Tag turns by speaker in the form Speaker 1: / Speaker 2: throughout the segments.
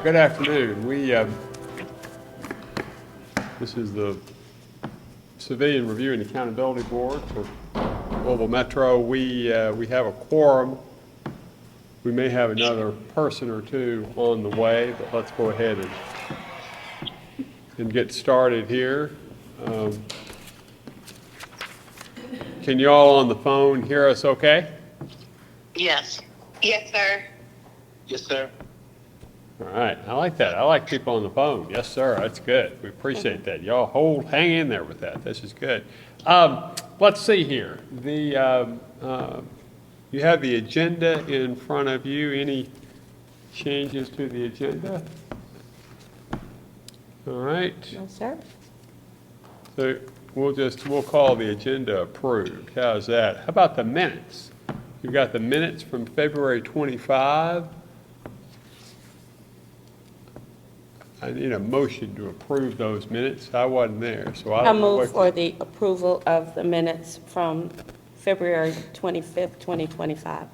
Speaker 1: good afternoon. This is the Civilian Review and Accountability Board for Louisville Metro. We have a quorum. We may have another person or two on the way, but let's go ahead and get started here. Can you all on the phone hear us okay?
Speaker 2: Yes. Yes, sir.
Speaker 3: Yes, sir.
Speaker 1: All right, I like that. I like people on the phone. Yes, sir, that's good. We appreciate that. Y'all hang in there with that. This is good. Let's see here. You have the agenda in front of you. Any changes to the agenda? All right.
Speaker 4: No, sir.
Speaker 1: So we'll call the agenda approved. How's that? How about the minutes? You've got the minutes from February 25. I need a motion to approve those minutes. I wasn't there, so I
Speaker 4: I
Speaker 1: don't know
Speaker 4: move
Speaker 1: what.
Speaker 4: for the approval of the minutes from February 25th, 2025.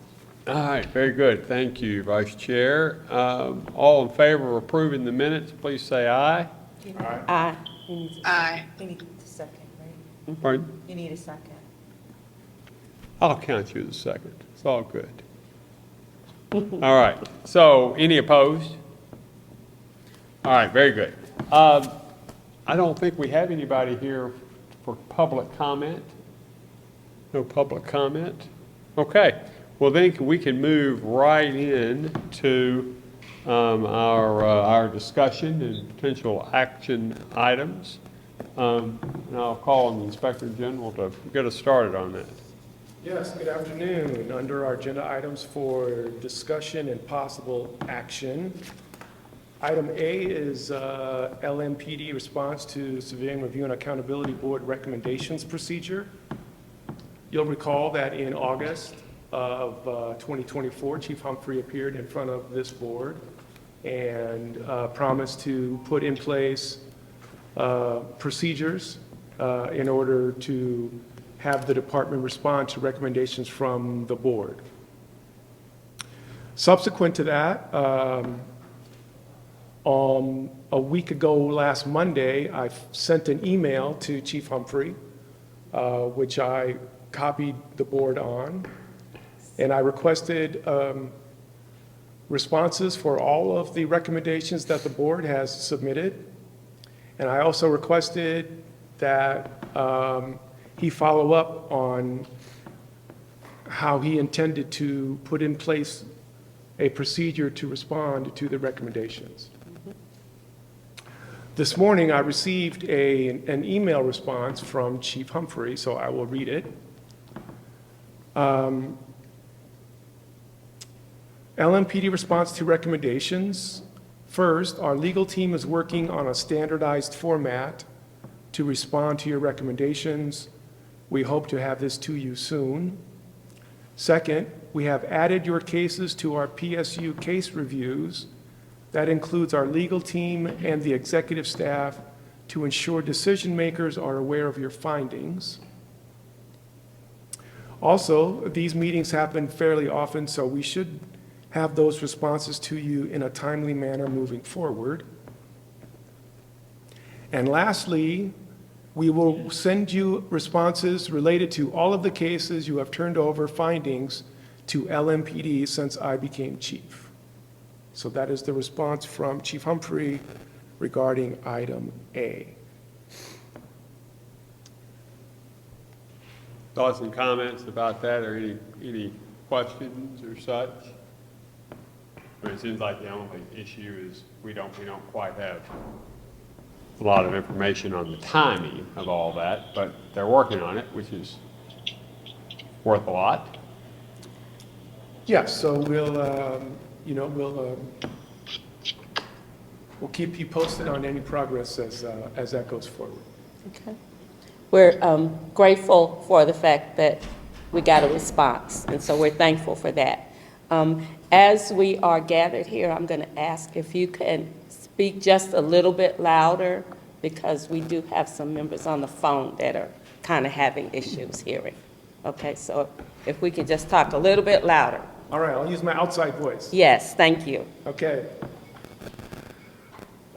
Speaker 1: All right, very good. Thank you, Vice Chair. All in favor of approving the minutes, please say aye.
Speaker 4: Aye.
Speaker 2: Aye.
Speaker 5: You need a second, right?
Speaker 1: Pardon?
Speaker 5: You need a second.
Speaker 1: I'll count you as a second. It's all good. All right, so any opposed? All right, very good. I don't think we have anybody here for public comment. No public comment? Okay, well then we can move right in to our discussion and potential action items. And I'll call on the Inspector General to get us started on that.
Speaker 6: Yes, good afternoon. Under our agenda items for discussion and possible action, item A is LMPD response to Civilian Review and Accountability Board recommendations procedure. You'll recall that in August of 2024, Chief Humphrey appeared in front of this board and promised to put in place procedures in order to have the department respond to recommendations from the board. Subsequent to that, a week ago last Monday, I sent an email to Chief Humphrey, which I copied the board on, and I requested responses for all of the recommendations that the board has submitted. And I also requested that he follow up on how he intended to put in place a procedure to respond to the recommendations. This morning, I received an email response from Chief Humphrey, so I will read it. LMPD response to recommendations. First, our legal team is working on a standardized format to respond to your recommendations. We hope to have this to you soon. Second, we have added your cases to our PSU case reviews. That includes our legal team and the executive staff to ensure decision makers are aware of your findings. Also, these meetings happen fairly often, so we should have those responses to you in a timely manner moving forward. And lastly, we will send you responses related to all of the cases you have turned over findings to LMPD since I became chief. So that is the response from Chief Humphrey regarding item A.
Speaker 1: Thoughts and comments about that, or any questions or such? I mean, it seems like the only issue is we don't quite have a lot of information on the timing of all that, but they're working on it, which is worth a lot.
Speaker 6: Yes, so we'll keep you posted on any progress as that goes forward.
Speaker 4: Okay. We're grateful for the fact that we got a response, and so we're thankful for that. As we are gathered here, I'm going to ask if you can speak just a little bit louder, because we do have some members on the phone that are kind of having issues hearing. Okay, so if we could just talk a little bit louder.
Speaker 6: All right, I'll use my outside voice.
Speaker 4: Yes, thank you.
Speaker 6: Okay.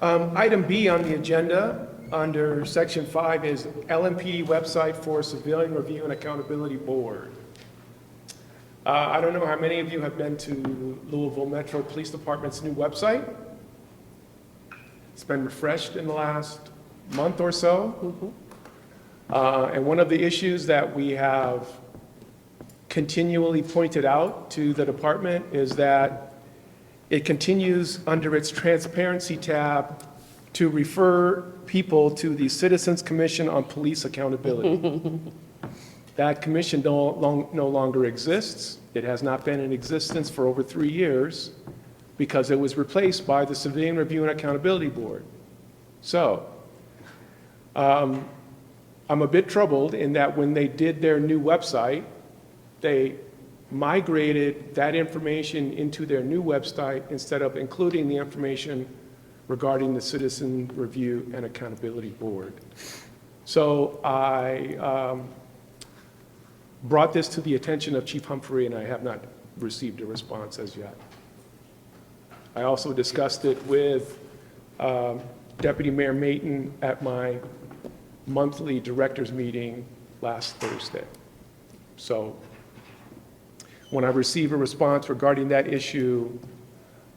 Speaker 6: Item B on the agenda, under Section 5, is LMPD website for Civilian Review and Accountability Board. I don't know how many of you have been to Louisville Metro Police Department's new website. It's been refreshed in the last month or so. And one of the issues that we have continually pointed out to the department is that it continues under its transparency tab to refer people to the Citizens Commission on Police Accountability. That commission no longer exists. It has not been in existence for over 3 years because it was replaced by the Civilian Review and Accountability Board. So, I'm a bit troubled in that when they did their new website, they migrated that information into their new website instead of including the information regarding the Citizen Review and Accountability Board. So I brought this to the attention of Chief Humphrey, and I have not received a response as yet. I also discussed it with Deputy Mayor Mayton at my monthly directors meeting last Thursday. So when I receive a response regarding that issue,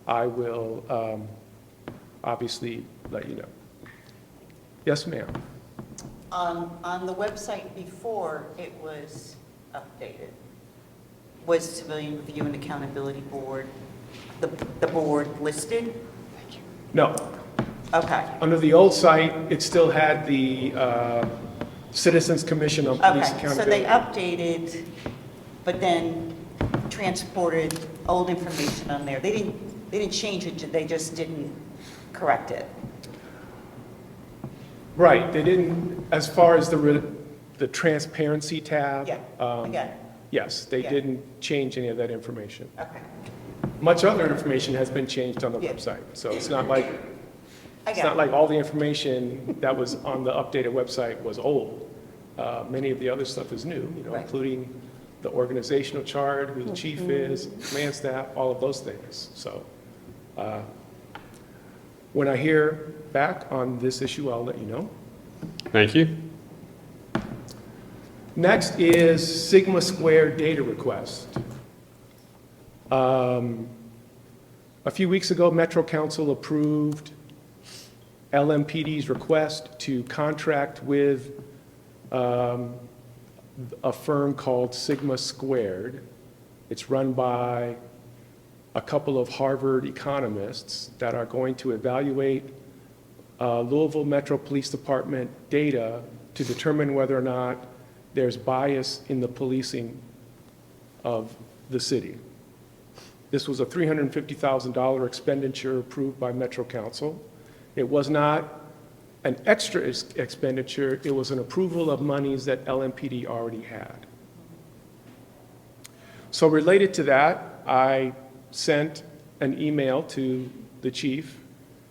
Speaker 6: I will obviously let you know. Yes, ma'am.
Speaker 5: On the website before it was updated, was Civilian Review and Accountability Board, the board listed?
Speaker 6: No.
Speaker 5: Okay,
Speaker 6: Under the old site, it still had the Citizens Commission on Police
Speaker 5: okay, so they
Speaker 6: Accountability.
Speaker 5: updated, but then transported old information on there. They didn't change it, they just didn't correct it.
Speaker 6: Right, they didn't, as far as the transparency tab.
Speaker 5: Yeah, I got it.
Speaker 6: Yes, they
Speaker 5: Yeah.
Speaker 6: didn't change any of that information.
Speaker 5: Okay,
Speaker 6: Much other information has been changed on the
Speaker 5: Yeah.
Speaker 6: website, so it's not like,
Speaker 5: I
Speaker 6: it's
Speaker 5: got
Speaker 6: not
Speaker 5: it.
Speaker 6: like all the information that was on the updated website was old. Many of the other stuff is new,
Speaker 5: Right.
Speaker 6: including the organizational chart, who the chief is, command staff, all of those things. So when I hear back on this issue, I'll let you know.
Speaker 1: Thank you.
Speaker 6: Next is Sigma Square data request. A few weeks ago, Metro Council approved LMPD's request to contract with a firm called Sigma Squared. It's run by a couple of Harvard economists that are going to evaluate Louisville Metro Police Department data to determine whether or not there's bias in the policing of the city. This was a $350,000 expenditure approved by Metro Council. It was not an extra expenditure, it was an approval of monies that LMPD already had. So related to that, I sent an email to the chief,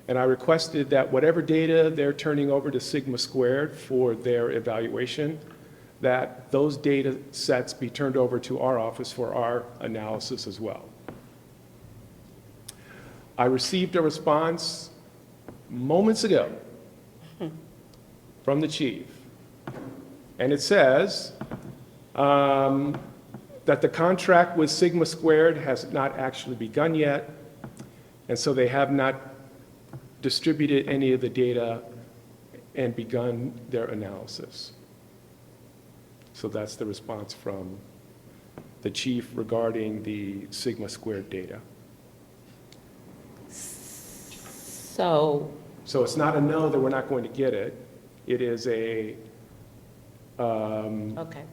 Speaker 6: and I requested that whatever data they're turning over to Sigma Squared for their evaluation, that those data sets be turned over to our office for our analysis as well. I received a response moments ago from the chief, and it says that the contract with Sigma Squared has not actually begun yet, and so they have not distributed any of the data and begun their analysis. So that's the response from the chief regarding the Sigma Squared data.
Speaker 4: So,
Speaker 6: So it's not a no that we're not going to get it. It is a,
Speaker 4: okay.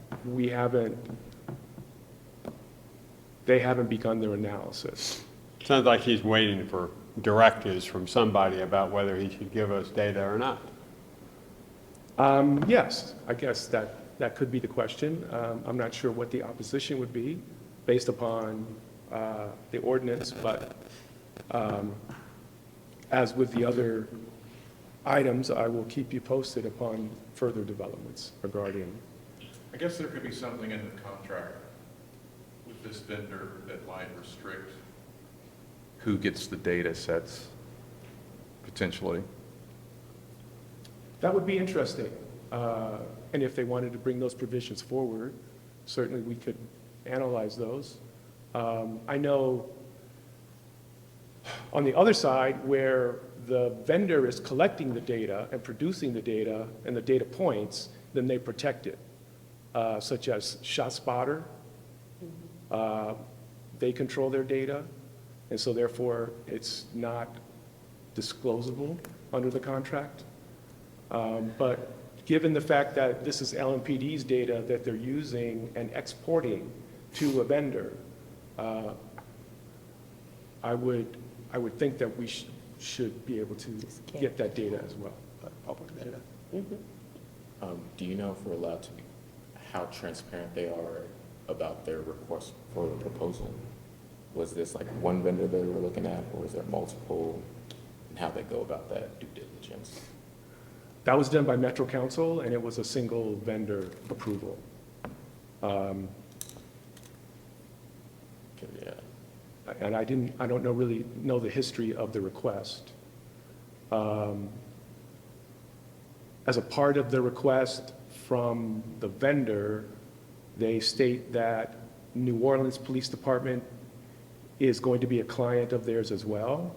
Speaker 6: they haven't begun their analysis.
Speaker 1: Sounds like he's waiting for directives from somebody about whether he should give us data or not.
Speaker 6: Yes, I guess that could be the question. I'm not sure what the opposition would be based upon the ordinance, but as with the other items, I will keep you posted upon further developments regarding.
Speaker 3: I guess there could be something in the contract with this vendor that might restrict who gets the data sets. potentially.
Speaker 6: That would be interesting. And if they wanted to bring those provisions forward, certainly we could analyze those. I know on the other side, where the vendor is collecting the data and producing the data and the data points, then they protect it, such as ShotSpotter. They control their data, and so therefore it's not disclosable under the contract. But given the fact that this is LMPD's data that they're using and exporting to a vendor, I would think that we should be able to get that data as well.
Speaker 1: Public data.
Speaker 7: Do you know if we're allowed to, how transparent they are about their request for a proposal? Was this like one vendor they were looking at, or is there multiple, and how they go about that due diligence?
Speaker 6: That was done by Metro Council, and it was a single vendor approval.
Speaker 7: Yeah.
Speaker 6: And I don't really know the history of the request. As a part of the request from the vendor, they state that New Orleans Police Department is going to be a client of theirs as well.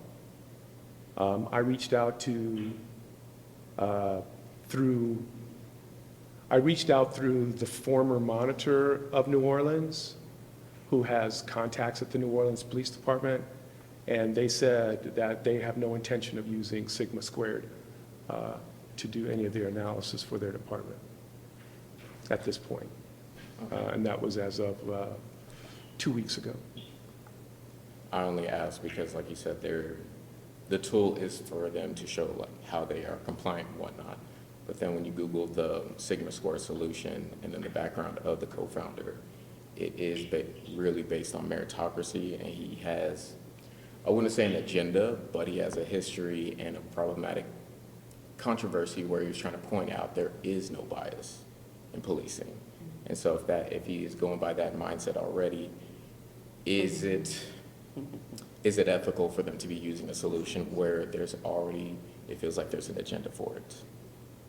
Speaker 6: I reached out through the former monitor of New Orleans, who has contacts at the New Orleans Police Department, and they said that they have no intention of using Sigma Squared to do any of their analysis for their department at this point. And that was as of 2 weeks ago.
Speaker 7: I only ask because, like you said, the tool is for them to show like how they are compliant and whatnot. But then when you Google the Sigma Squared solution and then the background of the co-founder, it is really based on meritocracy, and he has, I wouldn't say an agenda, but he has a history and a problematic controversy where he was trying to point out there is no bias in policing. And so if he is going by that mindset already, is it ethical for them to be using a solution where there's already, it feels like there's an agenda for it?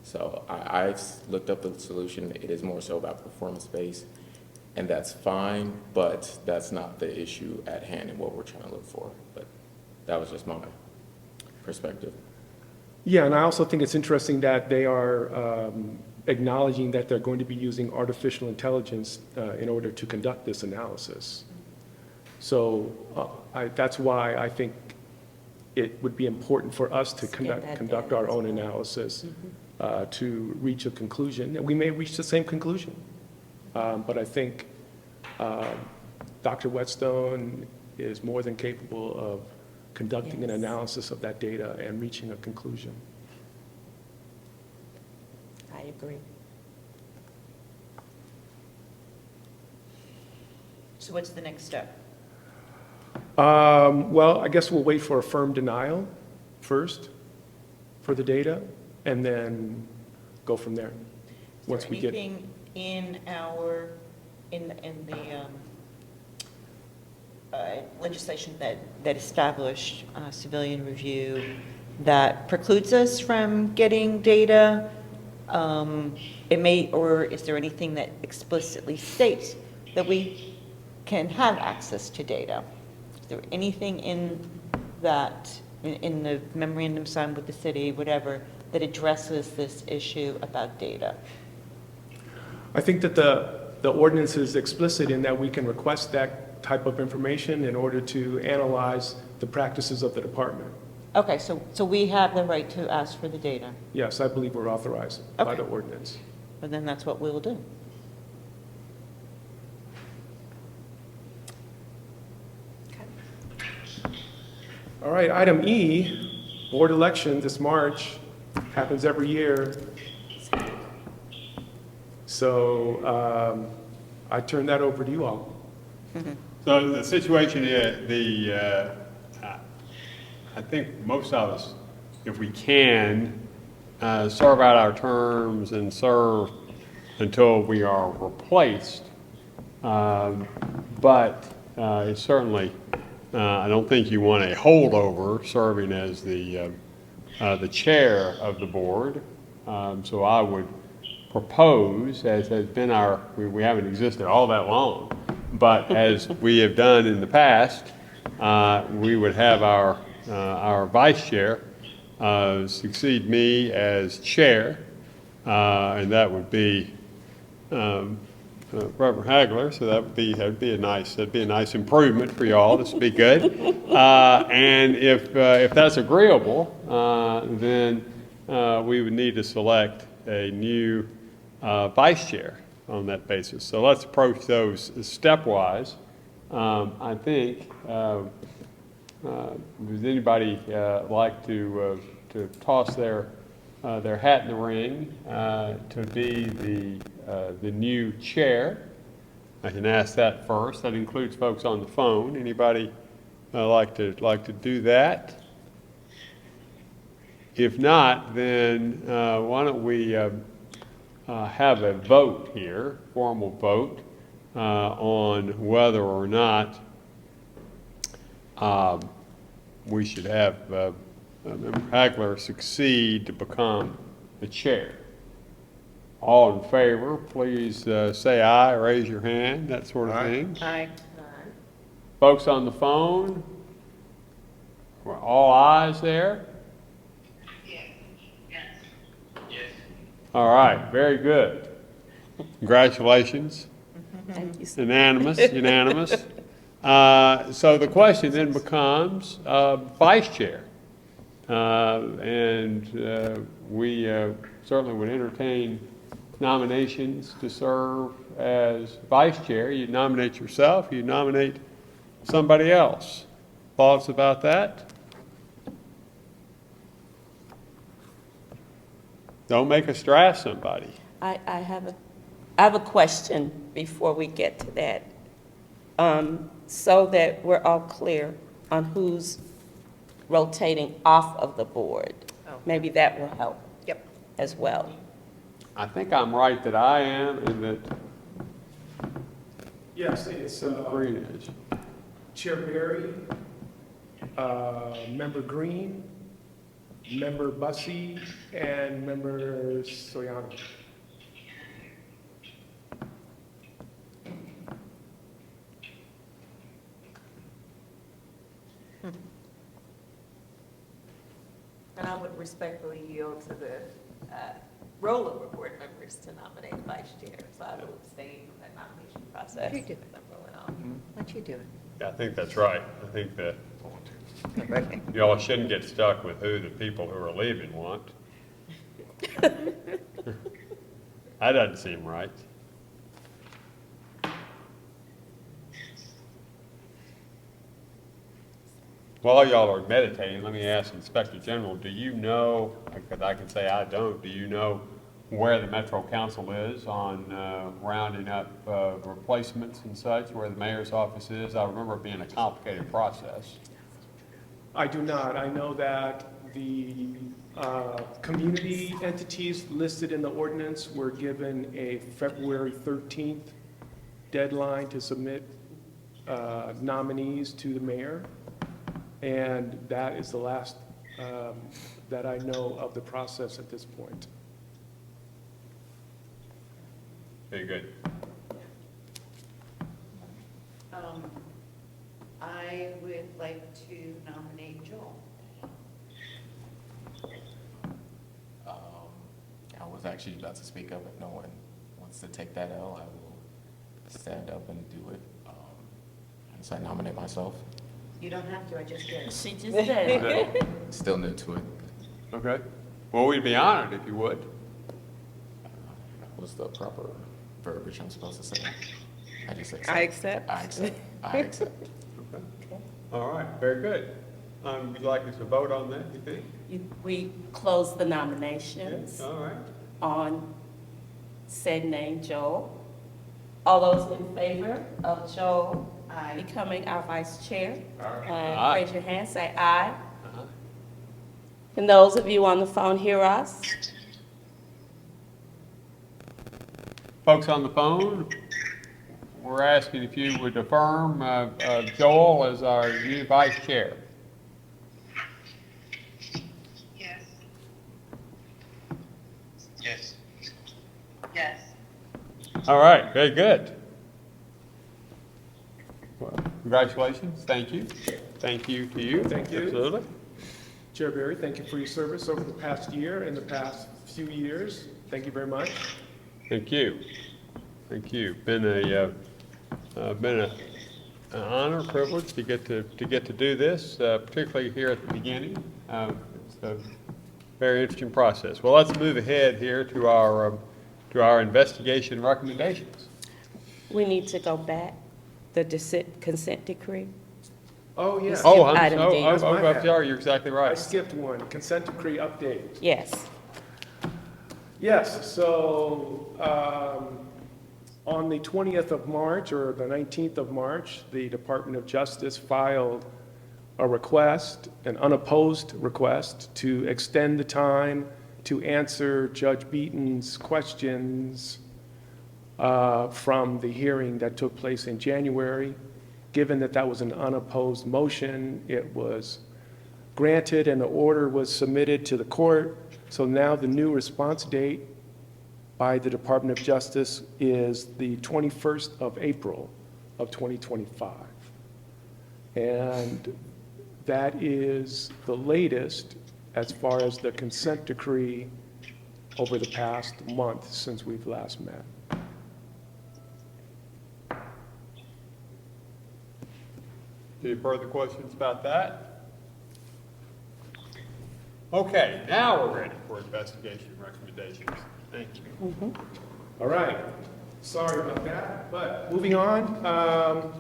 Speaker 7: So I've looked up the solution. It is more so about performance-based, and that's fine, but that's not the issue at hand and what we're trying to look for. But that was just my perspective.
Speaker 6: Yeah, and I also think it's interesting that they are acknowledging that they're going to be using artificial intelligence in order to conduct this analysis. So that's why I think it would be important for us to conduct our own analysis to reach a conclusion. And we may reach the same conclusion. But I think Dr. Whetstone is more than capable of conducting an analysis of that data and reaching a conclusion.
Speaker 4: I agree.
Speaker 5: So what's the next step?
Speaker 6: Well, I guess we'll wait for a firm denial first for the data, and then go from there.
Speaker 5: Is there anything in the legislation that established civilian review that precludes us from getting data? It may, or is there anything that explicitly states that we can have access to data? Is there anything in that, in the memorandum signed with the city, whatever, that addresses this issue about data?
Speaker 6: I think that the ordinance is explicit in that we can request that type of information in order to analyze the practices of the department.
Speaker 5: Okay, so we have the right to ask for the data,
Speaker 6: Yes, I believe we're authorized by
Speaker 5: Okay.
Speaker 6: the ordinance.
Speaker 5: and then that's what we'll do.
Speaker 6: All right, item E, board election this March, happens every year. So I turn that over to you all.
Speaker 1: So the situation is, I think most of us, if we can, serve out our terms and serve until we are replaced. But it's certainly, I don't think you want a holdover serving as the the chair of the board. So I would propose, as has been we haven't existed all that long, but as we have done in the past, we would have our vice chair succeed me as chair, and that would be Reverend Hagler. So that'd be a nice improvement for y'all. This would be good. And if that's agreeable, then we would need to select a new vice chair on that basis. So let's approach those stepwise. I think, does anybody like to toss their hat in the ring to be the new chair? I can ask that first. That includes folks on the phone. Anybody like to do that? If not, then why don't we have a vote here, formal vote, on whether or not we should have Member Hagler succeed to become the chair. All in favor, please say aye, raise your hand, that sort of thing.
Speaker 5: Aye.
Speaker 1: Folks on the phone, we're all ayes there?
Speaker 2: Yes.
Speaker 1: All right, very good. Congratulations.
Speaker 4: Thank you.
Speaker 1: Unanimous. So the question then becomes vice chair. And we certainly would entertain nominations to serve as vice chair. You nominate yourself, you nominate somebody else. Thoughts about that? Don't make us draft somebody.
Speaker 4: I have a question before we get to that. So that we're all clear on who's rotating off of the board. Maybe that will help.
Speaker 5: Yep.
Speaker 4: As well.
Speaker 1: I think I'm right that I am and that
Speaker 6: Yes, it's
Speaker 1: Green is.
Speaker 6: Chair Barry, Member Green, Member Bussey, and Member Soyani.
Speaker 8: And I would respectfully yield to the rollover board members to nominate vice chair. So I will abstain from that nomination process.
Speaker 5: You do.
Speaker 8: as I'm rolling off.
Speaker 5: Why don't you do it?
Speaker 1: Yeah, I think that's right. I think that
Speaker 5: Okay.
Speaker 1: y'all shouldn't get stuck with who the people who are leaving want. That doesn't seem right. While y'all are meditating, let me ask Inspector General, do you know, because I can say I don't, do you know where the Metro Council is on rounding up replacements and such, where the mayor's office is? I remember it being a complicated process.
Speaker 6: I do not. I know that the community entities listed in the ordinance were given a February 13th deadline to submit nominees to the mayor. And that is the last that I know of the process at this point.
Speaker 1: Very good.
Speaker 8: I would like to nominate Joel.
Speaker 7: I was actually about to speak up. If no one wants to take that L, I will stand up and do it. So I nominate myself.
Speaker 8: You don't have to, I just did.
Speaker 4: She just said.
Speaker 7: Still new to it.
Speaker 1: Okay. Well, we'd be honored if you would.
Speaker 7: What's the proper verbiage I'm supposed to say? I just accept.
Speaker 5: I accept.
Speaker 7: I accept. I accept.
Speaker 1: Okay. All right, very good. Would you like us to vote on that, you think?
Speaker 4: We close the nominations
Speaker 1: All right.
Speaker 4: on said name, Joel. All those in favor of Joel becoming our vice chair?
Speaker 1: Aye.
Speaker 4: Raise your hand, say aye.
Speaker 1: Uh-huh.
Speaker 4: Can those of you on the phone hear us?
Speaker 1: Folks on the phone, we're asking if you would affirm Joel as our new vice chair.
Speaker 2: Yes. Yes.
Speaker 1: All right, very good. Well, congratulations, thank you. Thank you to you.
Speaker 6: Thank you.
Speaker 1: Absolutely.
Speaker 6: Chair Barry, thank you for your service over the past year and the past few years. Thank you very much.
Speaker 1: Thank you. Thank you. Been an honor, privilege to get to do this, particularly here at the beginning. It's a very interesting process. Well, let's move ahead here to our investigation recommendations.
Speaker 4: We need to go back, the consent decree.
Speaker 6: Oh, yeah.
Speaker 1: Oh,
Speaker 4: Item D.
Speaker 6: That's my bad.
Speaker 1: sorry, you're exactly
Speaker 6: I
Speaker 1: right.
Speaker 6: skipped one, consent decree update.
Speaker 4: Yes.
Speaker 6: Yes, so on the 20th of March, or the 19th of March, the Department of Justice filed a request, an unopposed request, to extend the time to answer Judge Beaton's questions from the hearing that took place in January. Given that that was an unopposed motion, it was granted and the order was submitted to the court. So now the new response date by the Department of Justice is the 21st of April of 2025. And that is the latest as far as the consent decree over the past month since we've last met.
Speaker 1: Any further questions about that? Okay, now we're ready for investigation recommendations. Thank you.
Speaker 6: All right, sorry about that, but moving on.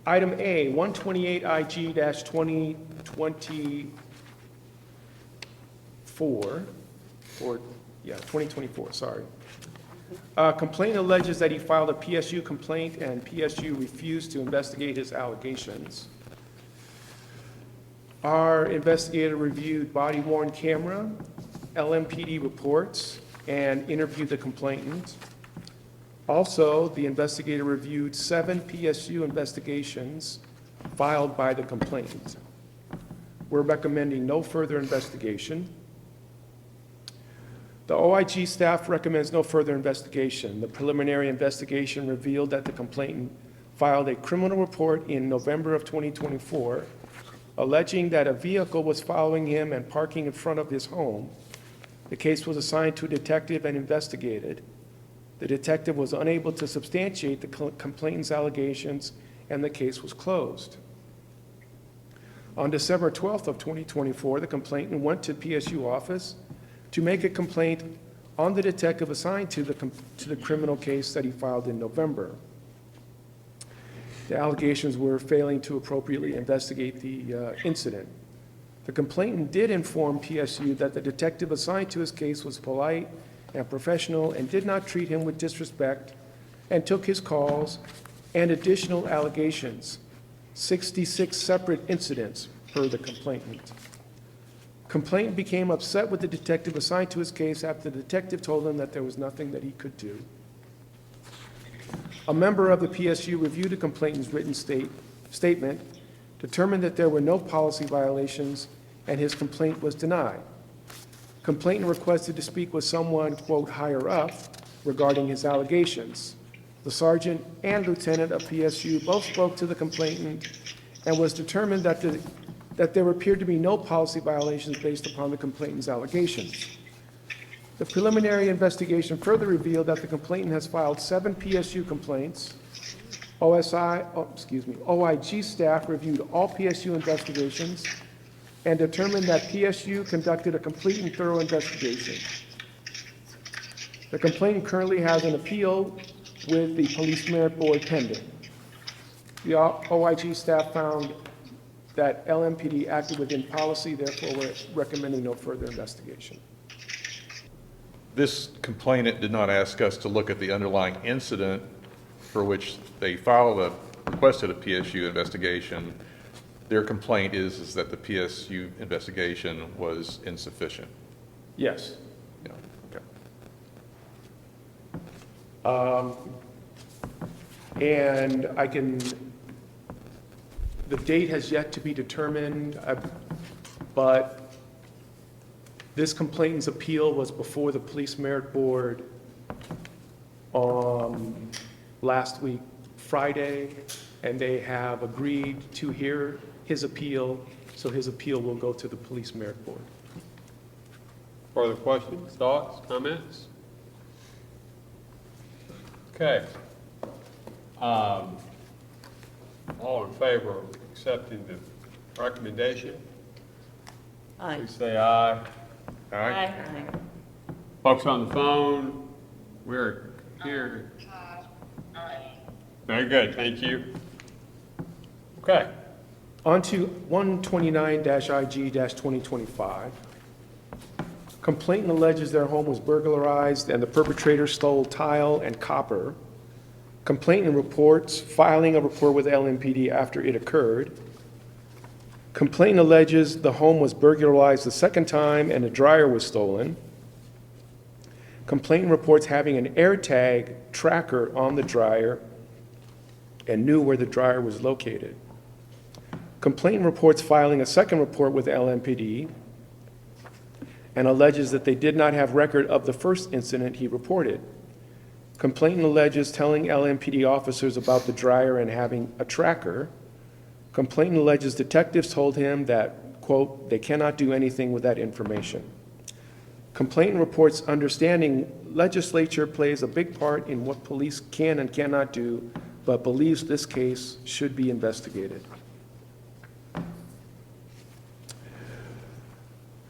Speaker 6: Item A, 128 IG-2024, 2024, sorry. Complainant alleges that he filed a PSU complaint and PSU refused to investigate his allegations. Our investigator reviewed body-worn camera, LMPD reports, and interviewed the complainant. Also, the investigator reviewed 7 PSU investigations filed by the complainant. We're recommending no further investigation. The OIG staff recommends no further investigation. The preliminary investigation revealed that the complainant filed a criminal report in November of 2024, alleging that a vehicle was following him and parking in front of his home. The case was assigned to a detective and investigated. The detective was unable to substantiate the complainant's allegations, and the case was closed. On December 12th of 2024, the complainant went to the PSU office to make a complaint on the detective assigned to the criminal case that he filed in November. The allegations were failing to appropriately investigate the incident. The complainant did inform PSU that the detective assigned to his case was polite and professional and did not treat him with disrespect and took his calls and additional allegations, 66 separate incidents per the complainant. Complainant became upset with the detective assigned to his case after the detective told him that there was nothing that he could do. A member of the PSU reviewed the complainant's written statement, determined that there were no policy violations, and his complaint was denied. Complainant requested to speak with someone, quote, higher up regarding his allegations. The sergeant and lieutenant of PSU both spoke to the complainant and was determined that there appeared to be no policy violations based upon the complainant's allegations. The preliminary investigation further revealed that the complainant has filed 7 PSU complaints. OIG staff reviewed all PSU investigations and determined that PSU conducted a complete and thorough investigation. The complainant currently has an appeal with the Police Merit Board pending. The OIG staff found that LMPD acted within policy, therefore we're recommending no further investigation.
Speaker 3: This complainant did not ask us to look at the underlying incident for which they requested a PSU investigation. Their complaint is that the PSU investigation was insufficient.
Speaker 6: Yes.
Speaker 3: Yeah, okay.
Speaker 6: And the date has yet to be determined, but this complainant's appeal was before the Police Merit Board last week, Friday, and they have agreed to hear his appeal, so his appeal will go to the Police Merit Board.
Speaker 1: Further questions, thoughts, comments? Okay. All in favor of accepting the recommendation,
Speaker 5: Aye.
Speaker 1: please say aye.
Speaker 3: All right?
Speaker 1: Folks on the phone, we're here. Very good, thank you. Okay.
Speaker 6: On to 129-IG-2025. Complainant alleges their home was burglarized and the perpetrator stole tile and copper. Complainant reports filing a report with LMPD after it occurred. Complainant alleges the home was burglarized the second time and a dryer was stolen. Complainant reports having an AirTag tracker on the dryer and knew where the dryer was located. Complainant reports filing a second report with LMPD and alleges that they did not have record of the first incident he reported. Complainant alleges telling LMPD officers about the dryer and having a tracker. Complainant alleges detectives told him that, quote, they cannot do anything with that information. Complainant reports understanding legislature plays a big part in what police can and cannot do, but believes this case should be investigated.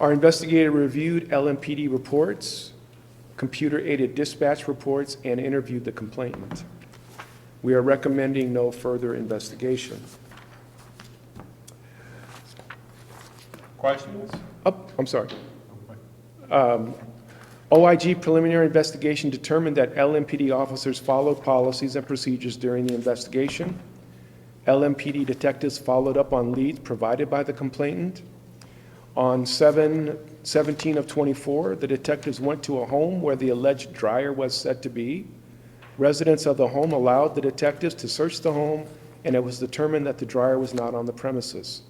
Speaker 6: Our investigator reviewed LMPD reports, computer-aided dispatch reports, and interviewed the complainant. We are recommending no further investigation.
Speaker 1: Questions?
Speaker 6: Oh, I'm sorry. OIG preliminary investigation determined that LMPD officers followed policies and procedures during the investigation. LMPD detectives followed up on leads provided by the complainant. On 7/17 of 24, the detectives went to a home where the alleged dryer was said to be. Residents of the home allowed the detectives to search the home, and it was determined that the dryer was not on the premises.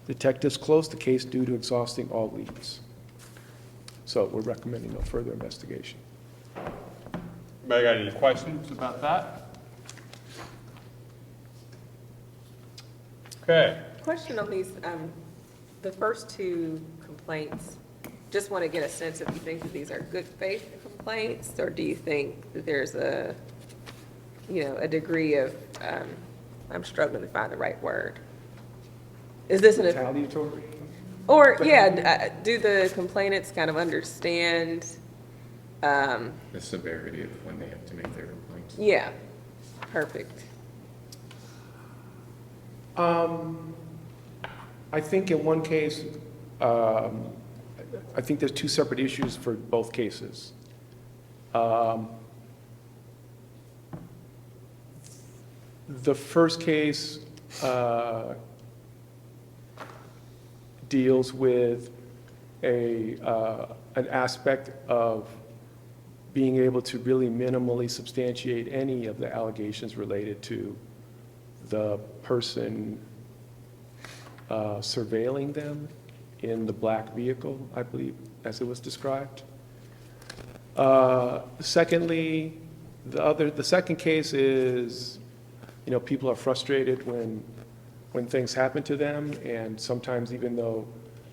Speaker 6: Detectives closed the case due to exhausting all leads. So we're recommending no further investigation.
Speaker 1: Anybody got any questions about that? Okay.
Speaker 8: Question on these, the first two complaints, just want to get a sense if you think that these are good faith complaints, or do you think that there's a, a degree of, I'm struggling to find the right word. Is this an,
Speaker 6: Retaliatory?
Speaker 8: or, yeah, do the complainants kind of understand,
Speaker 7: The severity of when they have to make their complaints.
Speaker 8: yeah, perfect.
Speaker 6: I think in one case, I think there's two separate issues for both cases. The first case deals with an aspect of being able to really minimally substantiate any of the allegations related to the person surveilling them in the black vehicle, I believe, as it was described. Secondly, the second case is, people are frustrated when things happen to them, and sometimes even though,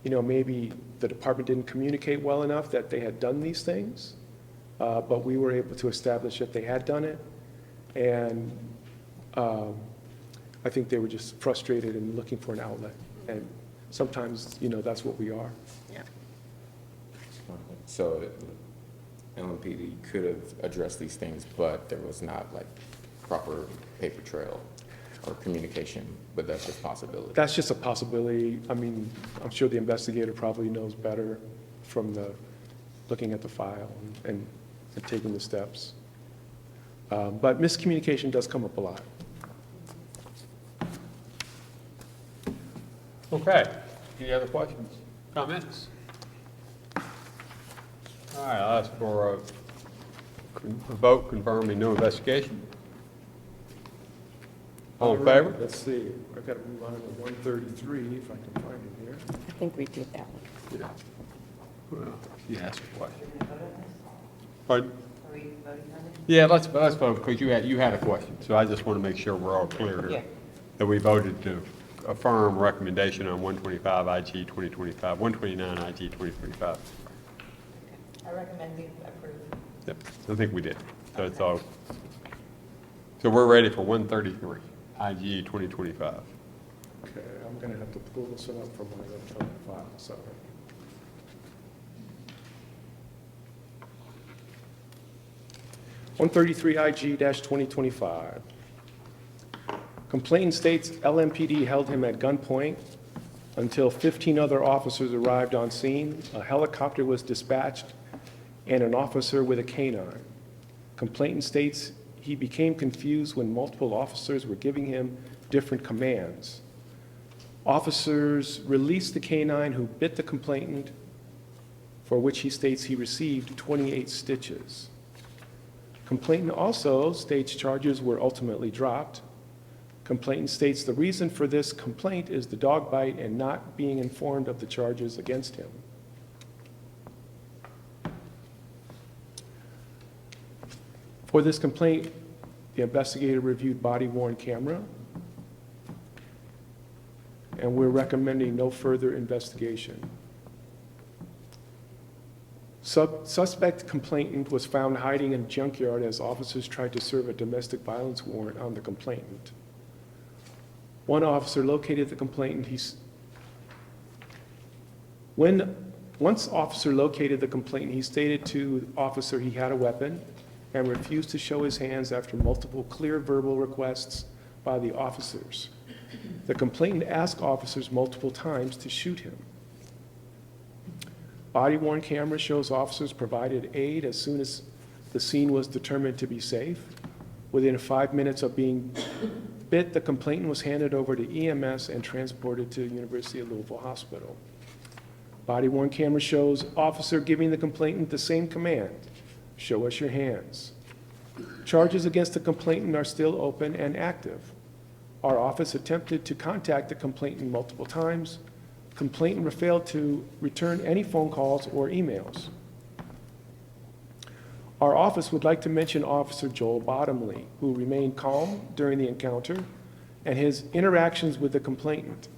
Speaker 6: maybe the department didn't communicate well enough that they had done these things, but we were able to establish that they had done it, and I think they were just frustrated and looking for an outlet, and sometimes, that's what we are.
Speaker 8: Yeah.
Speaker 7: So LMPD could have addressed these things, but there was not like proper paper trail or communication, but that's just a possibility.
Speaker 6: That's just a possibility. I mean, I'm sure the investigator probably knows better from looking at the file and taking the steps. But miscommunication does come up a lot.
Speaker 1: Okay. Any other questions, comments? All right, I'll ask for a vote confirming no investigation. All in favor?
Speaker 6: Let's see. I've got to move on to 133 if I can find it here.
Speaker 4: I think we did that one.
Speaker 1: Yeah. Well, you asked a question. Pardon?
Speaker 5: Are we voting on it?
Speaker 1: Yeah, let's vote, because you had a question, so I just want to make sure we're all clear
Speaker 5: Yeah.
Speaker 1: here. That we voted to affirm recommendation on 125 IG 2025, 129 IG 2025.
Speaker 5: I recommend we approve.
Speaker 1: Yep, I think we did. So it's all, so we're ready for 133 IG 2025.
Speaker 6: Okay, I'm going to have to pull this one up from my electronic file, sorry. (133IG-2025). Complainant states LMPD held him at gunpoint until 15 other officers arrived on scene, a helicopter was dispatched, and an officer with a canine. Complainant states he became confused when multiple officers were giving him different commands. Officers released the canine who bit the complainant, for which he states he received 28 stitches. Complainant also states charges were ultimately dropped. Complainant states the reason for this complaint is the dog bite and not being informed of the charges against him. For this complaint, the investigator reviewed body-worn camera, and we're recommending no further investigation. Suspect complainant was found hiding in a junkyard as officers tried to serve a domestic violence warrant on the complainant. One officer located the complainant. Once officer located the complainant, he stated to the officer he had a weapon and refused to show his hands after multiple clear verbal requests by the officers. The complainant asked officers multiple times to shoot him. Body-worn camera shows officers provided aid as soon as the scene was determined to be safe. Within 5 minutes of being bit, the complainant was handed over to EMS and transported to University of Louisville Hospital. Body-worn camera shows officer giving the complainant the same command, "Show us your hands." Charges against the complainant are still open and active. Our office attempted to contact the complainant multiple times. Complainant failed to return any phone calls or emails. Our office would like to mention Officer Joel Bottomley, who remained calm during the encounter, and his interactions with the complainant.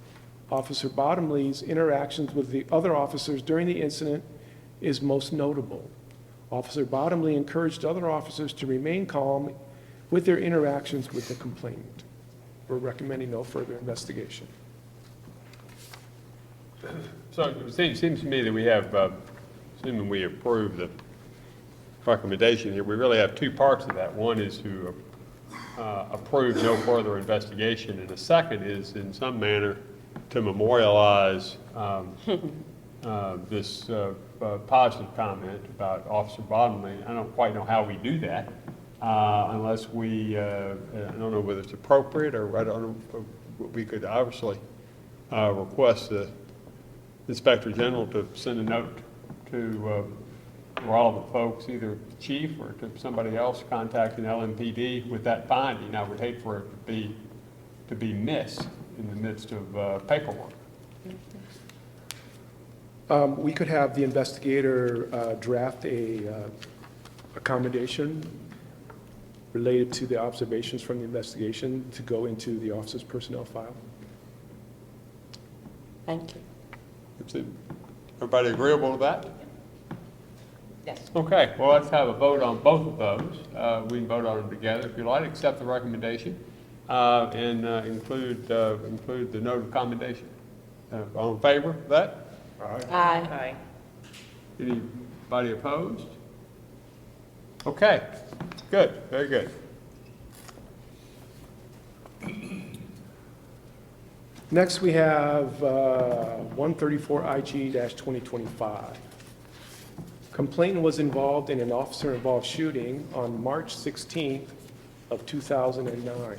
Speaker 6: Officer Bottomley's interactions with the other officers during the incident is most notable. Officer Bottomley encouraged other officers to remain calm with their interactions with the complainant. We're recommending no further investigation.
Speaker 1: So it seems to me that we have, assuming we approve the recommendation here, we really have two parts of that. One is to approve no further investigation, and the second is in some manner to memorialize this positive comment about Officer Bottomley. I don't quite know how we do that unless we, I don't know whether it's appropriate, or I don't know, we could obviously request the Inspector General to send a note to relevant folks, either the chief or to somebody else contacting LMPD with that finding. I would hate for it to be missed in the midst of paperwork.
Speaker 6: We could have the investigator draft a accommodation related to the observations from the investigation to go into the officer's personnel file.
Speaker 4: Thank you.
Speaker 1: Everybody agreeable to that?
Speaker 5: Yes.
Speaker 1: Okay, well, let's have a vote on both of those. We can vote on them together if you like. Accept the recommendation and include the note of commendation. All in favor of that?
Speaker 4: Aye.
Speaker 1: Anybody opposed? Okay, good, very good.
Speaker 6: Next, we have 134IG-2025. Complainant was involved in an officer-involved shooting on March 16th of 2009.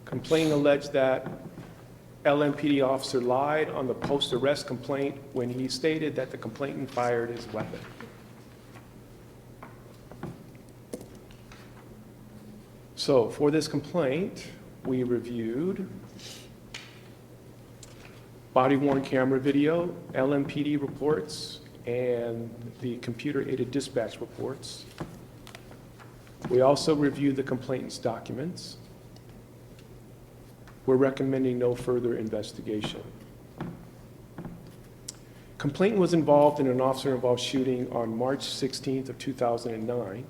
Speaker 6: Complainant alleged that LMPD officer lied on the post-arrest complaint when he stated that the complainant fired his weapon. So for this complaint, we reviewed body-worn camera video, LMPD reports, and the computer-aided dispatch reports. We also reviewed the complainant's documents. We're recommending no further investigation. Complainant was involved in an officer-involved shooting on March 16th of 2009.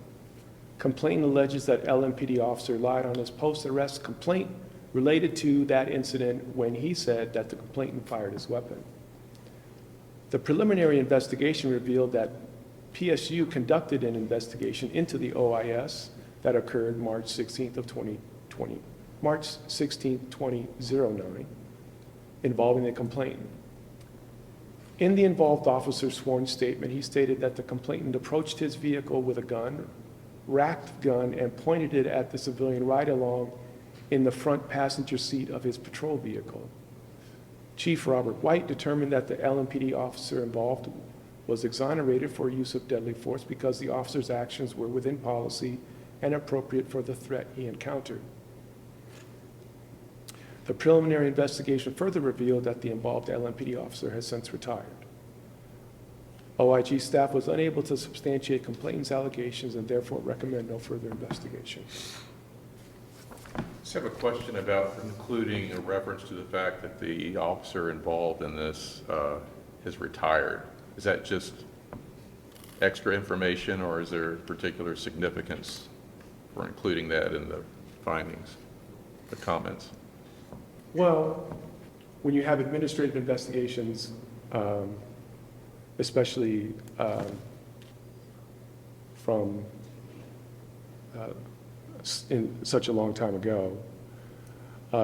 Speaker 6: Complainant alleges that LMPD officer lied on his post-arrest complaint related to that incident when he said that the complainant fired his weapon. The preliminary investigation revealed that PSU conducted an investigation into the OIS that occurred March 16th of 2009, involving the complainant. In the involved officer's sworn statement, he stated that the complainant approached his vehicle with a gun, racked the gun, and pointed it at the civilian right along in the front passenger seat of his patrol vehicle. Chief Robert White determined that the LMPD officer involved was exonerated for use of deadly force because the officer's actions were within policy and appropriate for the threat he encountered. The preliminary investigation further revealed that the involved LMPD officer has since retired. OIG staff was unable to substantiate complainant's allegations and therefore recommend no further investigation.
Speaker 3: Just have a question about including a reference to the fact that the officer involved in this is retired. Is that just extra information, or is there particular significance for including that in the findings, the comments?
Speaker 6: Well, when you have administrative investigations, especially from in such a long time ago,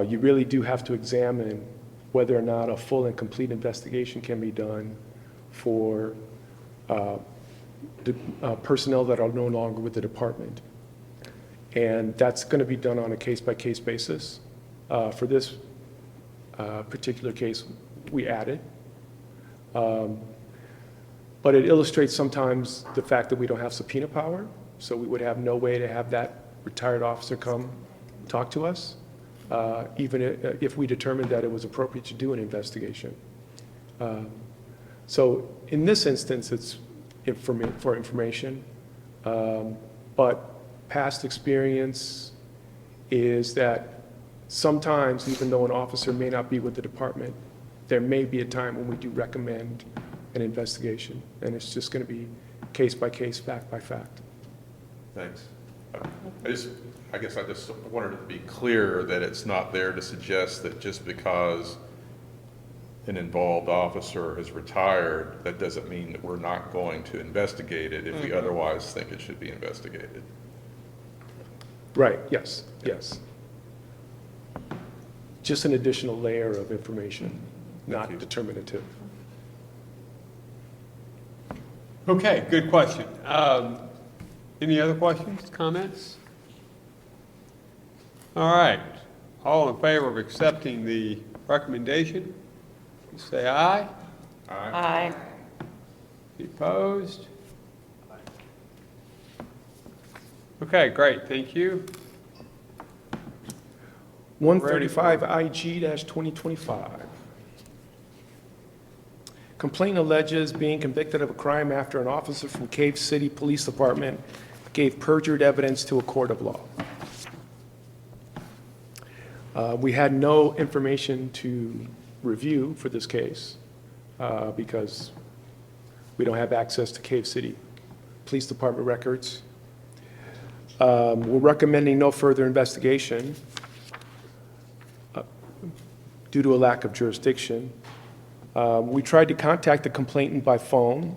Speaker 6: you really do have to examine whether or not a full and complete investigation can be done for personnel that are no longer with the department. And that's going to be done on a case-by-case basis. For this particular case, we added. But it illustrates sometimes the fact that we don't have subpoena power, so we would have no way to have that retired officer come talk to us, even if we determined that it was appropriate to do an investigation. So in this instance, it's for information, but past experience is that sometimes, even though an officer may not be with the department, there may be a time when we do recommend an investigation, and it's just going to be case by case, fact by fact.
Speaker 3: Thanks. I guess I just wanted it to be clear that it's not there to suggest that just because an involved officer is retired, that doesn't mean that we're not going to investigate it if we otherwise think it should be investigated.
Speaker 6: Right, yes, yes. Just an additional layer of information, not
Speaker 3: you.
Speaker 6: determinative.
Speaker 1: Okay, good question. Any other questions, comments? All right, all in favor of accepting the recommendation, say aye.
Speaker 4: Aye.
Speaker 1: Any opposed? Okay, great, thank you.
Speaker 6: 135 IG-2025. Complaint alleges being convicted of a crime after an officer from Cave City Police Department gave perjured evidence to a court of law. We had no information to review for this case because we don't have access to Cave City Police Department records. We're recommending no further investigation due to a lack of jurisdiction. We tried to contact the complainant by phone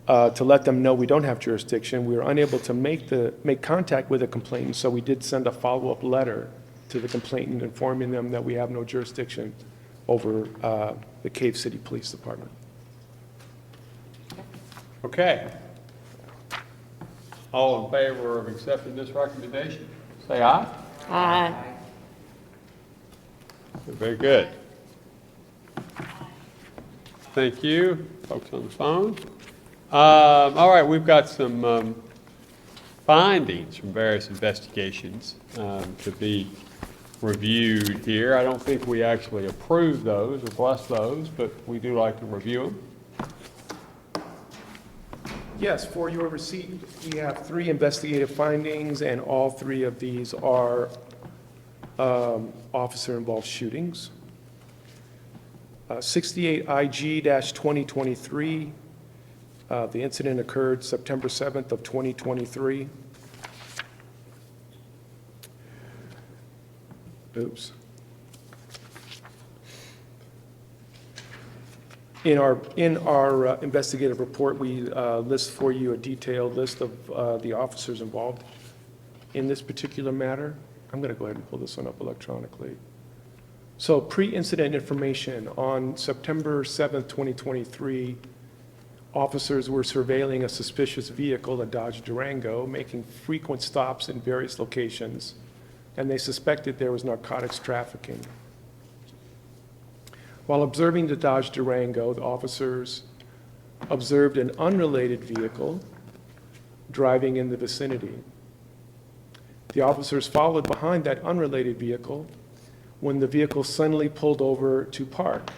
Speaker 6: to let them know we don't have jurisdiction. We were unable to make contact with the complainant, so we did send a follow-up letter to the complainant informing them that we have no jurisdiction over the Cave City Police Department.
Speaker 1: Okay. All in favor of accepting this recommendation, say aye.
Speaker 4: Aye.
Speaker 1: Very good. Thank you, folks on the phone. All right, we've got some findings from various investigations to be reviewed here. I don't think we actually approve those or bless those, but we do like to review them.
Speaker 6: Yes, for your receipt, we have 3 investigative findings, and all 3 of these are officer-involved shootings. 68 IG-2023, the incident occurred September 7th of 2023. Oops. In our investigative report, we list for you a detailed list of the officers involved in this particular matter. I'm going to go ahead and pull this one up electronically. So pre-incident information: on September 7th, 2023, officers were surveilling a suspicious vehicle, a Dodge Durango, making frequent stops in various locations, and they suspected there was narcotics trafficking. While observing the Dodge Durango, the officers observed an unrelated vehicle driving in the vicinity. The officers followed behind that unrelated vehicle when the vehicle suddenly pulled over to park.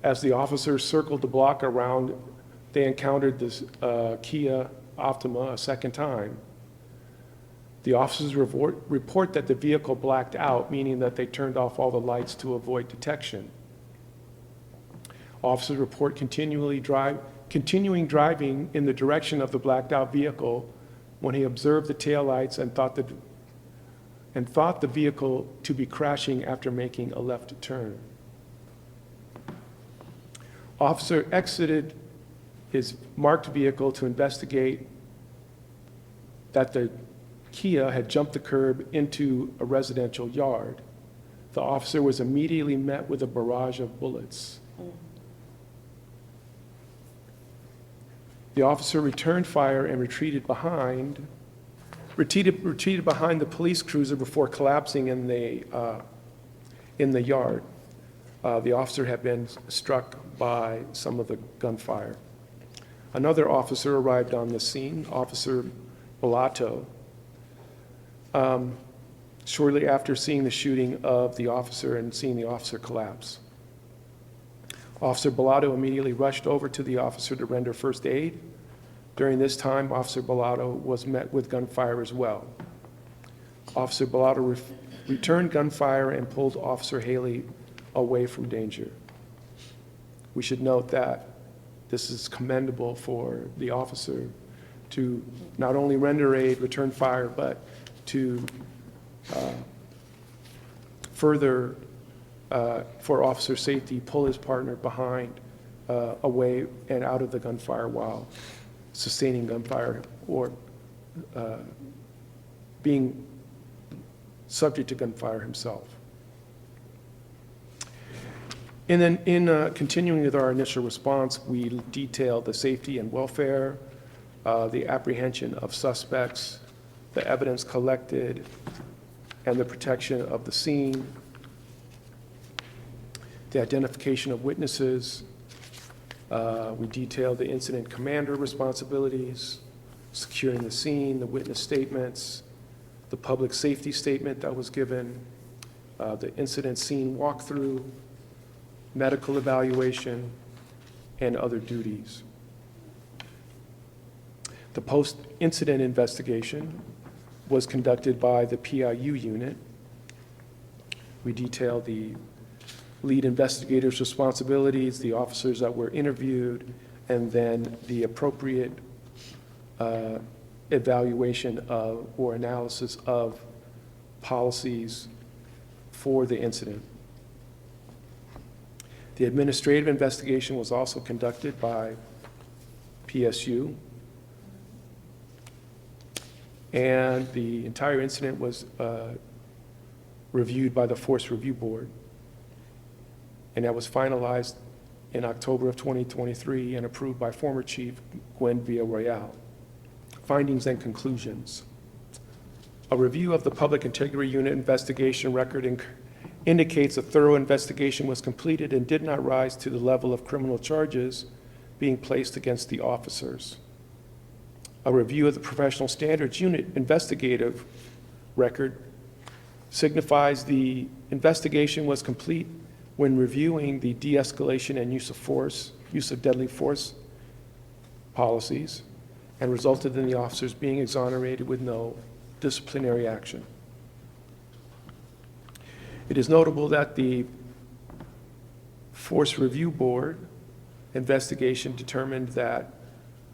Speaker 6: As the officers circled the block around, they encountered this Kia Optima a second time. The officers report that the vehicle blacked out, meaning that they turned off all the lights to avoid detection. Officers report continuing driving in the direction of the blacked out vehicle when he observed the taillights and thought the vehicle to be crashing after making a left turn. Officer exited his marked vehicle to investigate that the Kia had jumped the curb into a residential yard. The officer was immediately met with a barrage of bullets. The officer returned fire and retreated behind the police cruiser before collapsing in the yard. The officer had been struck by some of the gunfire. Another officer arrived on the scene, Officer Bellato, shortly after seeing the shooting of the officer and seeing the officer collapse. Officer Bellato immediately rushed over to the officer to render first aid. During this time, Officer Bellato was met with gunfire as well. Officer Bellato returned gunfire and pulled Officer Haley away from danger. We should note that this is commendable for the officer to not only render aid, return fire, but to further, for officer safety, pull his partner behind, away and out of the gunfire while sustaining gunfire or being subject to gunfire himself. And then continuing with our initial response, we detailed the safety and welfare, the apprehension of suspects, the evidence collected, and the protection of the scene, the identification of witnesses. We detailed the incident commander responsibilities, securing the scene, the witness statements, the public safety statement that was given, the incident scene walkthrough, medical evaluation, and other duties. The post-incident investigation was conducted by the PIU unit. We detailed the lead investigator's responsibilities, the officers that were interviewed, and then the appropriate evaluation of or analysis of policies for the incident. The administrative investigation was also conducted by PSU, and the entire incident was reviewed by the Force Review Board, and that was finalized in October of 2023 and approved by former Chief Gwen Villarreal. Findings and conclusions. A review of the Public Integrity Unit investigation record indicates a thorough investigation was completed and did not rise to the level of criminal charges being placed against the officers. A review of the Professional Standards Unit investigative record signifies the investigation was complete when reviewing the de-escalation and use of deadly force policies and resulted in the officers being exonerated with no disciplinary action. It is notable that the Force Review Board investigation determined that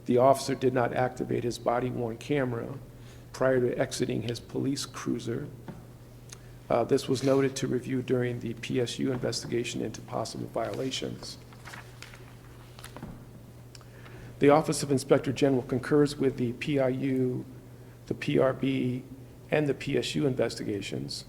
Speaker 6: the officer did not activate his body-worn camera prior to exiting his police cruiser. This was noted to review during the PSU investigation into possible violations. The Office of Inspector General concurs with the PIU, the PRB, and the PSU investigations.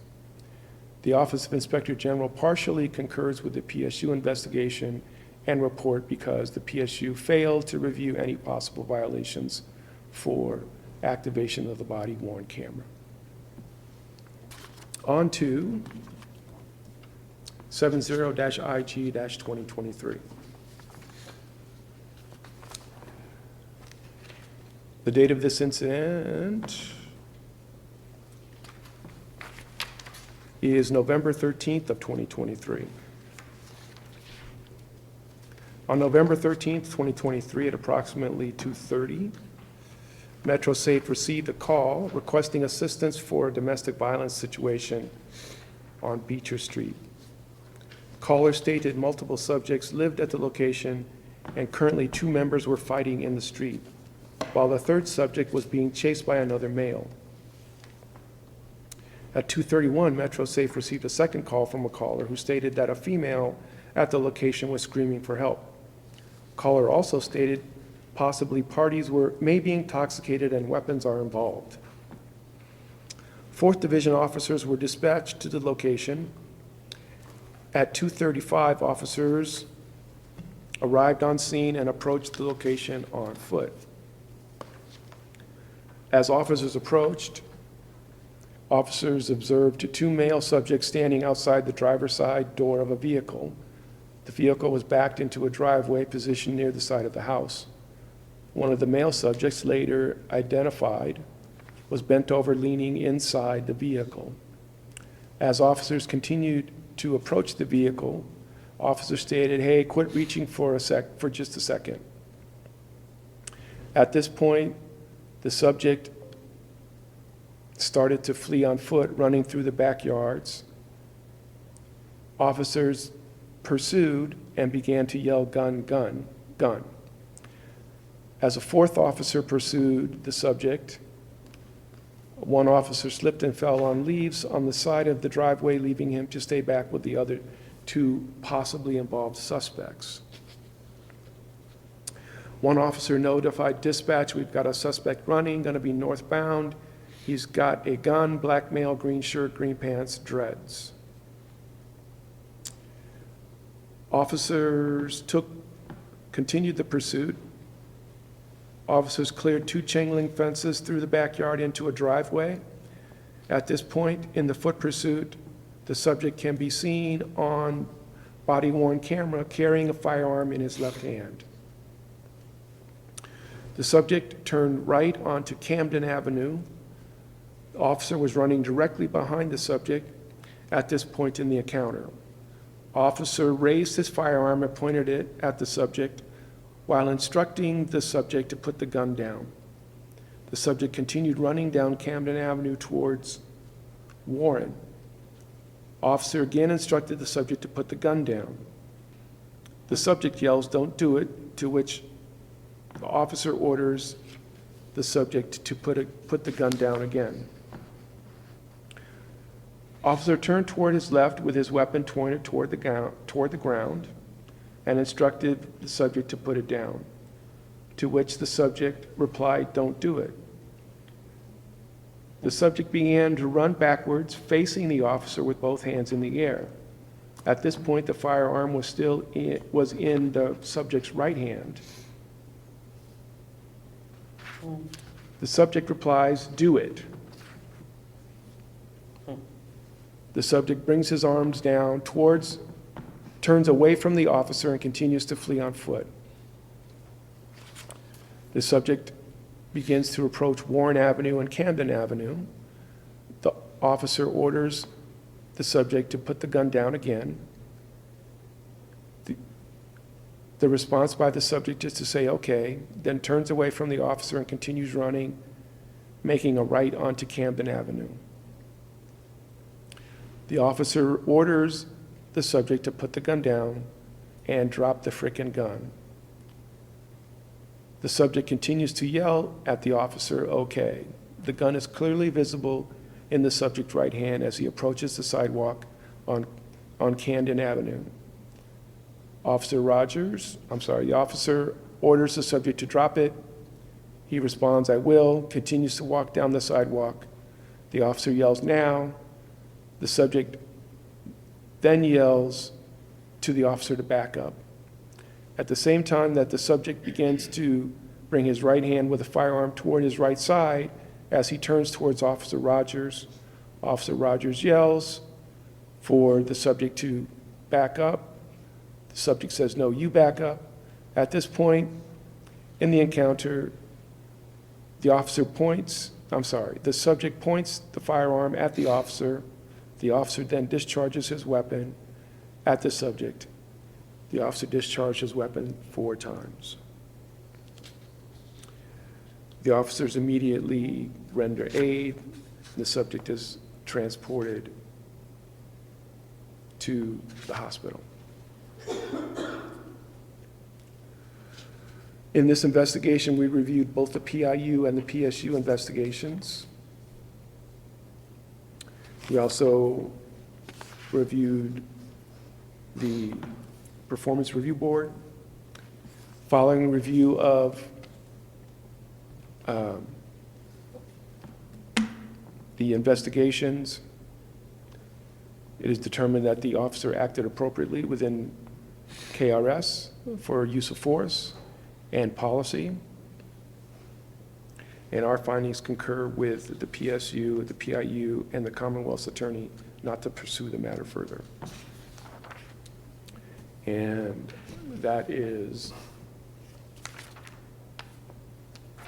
Speaker 6: The Office of Inspector General partially concurs with the PSU investigation and report because the PSU failed to review any possible violations for activation of the body-worn camera. On to 70-IG-2023. The date of this incident is November 13th of 2023. On November 13th, 2023, at approximately 2:30, MetroSafe received a call requesting assistance for a domestic violence situation on Beecher Street. Caller stated multiple subjects lived at the location and currently 2 members were fighting in the street, while the third subject was being chased by another male. At 2:31, MetroSafe received a second call from a caller who stated that a female at the location was screaming for help. Caller also stated possibly parties may be intoxicated and weapons are involved. 4th Division officers were dispatched to the location. At 2:35, officers arrived on scene and approached the location on foot. As officers approached, officers observed 2 male subjects standing outside the driver's side door of a vehicle. The vehicle was backed into a driveway positioned near the side of the house. One of the male subjects, later identified, was bent over leaning inside the vehicle. As officers continued to approach the vehicle, officers stated, "Hey, quit reaching for just a second." At this point, the subject started to flee on foot, running through the backyards. Officers pursued and began to yell, "Gun, gun, gun." As a 4th officer pursued the subject, one officer slipped and fell on leaves on the side of the driveway, leaving him to stay back with the other 2 possibly involved suspects. One officer notified dispatch, "We've got a suspect running, going to be northbound. He's got a gun, black male, green shirt, green pants, dreads." Officers continued the pursuit. Officers cleared 2 chain link fences through the backyard into a driveway. At this point in the foot pursuit, the subject can be seen on body-worn camera carrying a firearm in his left hand. The subject turned right onto Camden Avenue. The officer was running directly behind the subject at this point in the encounter. Officer raised his firearm and pointed it at the subject while instructing the subject to put the gun down. The subject continued running down Camden Avenue towards Warren. Officer again instructed the subject to put the gun down. The subject yells, "Don't do it," to which the officer orders the subject to put the gun down again. Officer turned toward his left with his weapon pointed toward the ground and instructed the subject to put it down, to which the subject replied, "Don't do it." The subject began to run backwards, facing the officer with both hands in the air. At this point, the firearm was in the subject's right hand. The subject replies, "Do it." The subject brings his arms down turns away from the officer and continues to flee on foot. The subject begins to approach Warren Avenue and Camden Avenue. The officer orders the subject to put the gun down again. The response by the subject is to say, okay, then turns away from the officer and continues running, making a right onto Camden Avenue. The officer orders the subject to put the gun down and drop the frickin' gun. The subject continues to yell at the officer, okay. The gun is clearly visible in the subject's right hand as he approaches the sidewalk on Camden Avenue. The officer orders the subject to drop it. He responds, I will, continues to walk down the sidewalk. The officer yells, now. The subject then yells to the officer to back up. At the same time that the subject begins to bring his right hand with a firearm toward his right side, as he turns towards Officer Rogers yells for the subject to back up. The subject says, no, you back up. At this point in the encounter, the subject points the firearm at the officer. The officer then discharges his weapon at the subject. The officer discharged his weapon 4 times. The officers immediately render aid. The subject is transported to the hospital. In this investigation, we reviewed both the PIU and the PSU investigations. We also reviewed the Performance Review Board. Following review of the investigations, it is determined that the officer acted appropriately within KRS for use of force and policy. And our findings concur with the PSU, the PIU, and the Commonwealth's attorney not to pursue the matter further. And that is,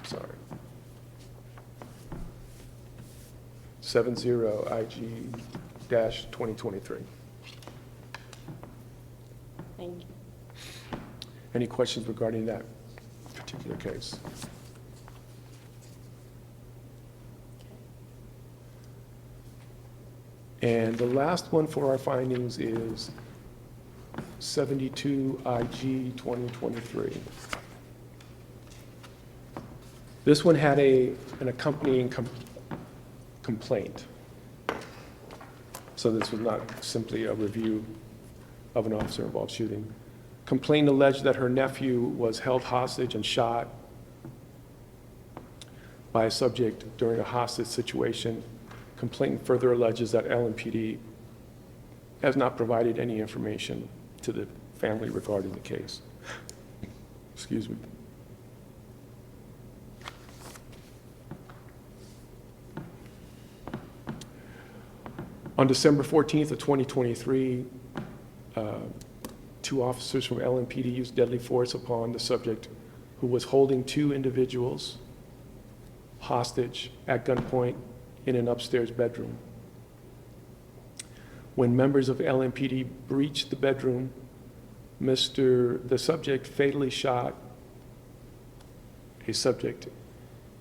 Speaker 6: sorry, 70IG-2023.
Speaker 4: Thank you.
Speaker 6: Any questions regarding that particular case? And the last one for our findings is 72IG-2023. This one had an accompanying complaint. So this was not simply a review of an officer-involved shooting. Complaint alleged that her nephew was held hostage and shot by a subject during a hostage situation. Complaint further alleges that LMPD has not provided any information to the family regarding the case. Excuse me. On December 14th of 2023, 2 officers from LMPD used deadly force upon the subject who was holding 2 individuals hostage at gunpoint in an upstairs bedroom. When members of LMPD breached the bedroom, the subject fatally shot a subject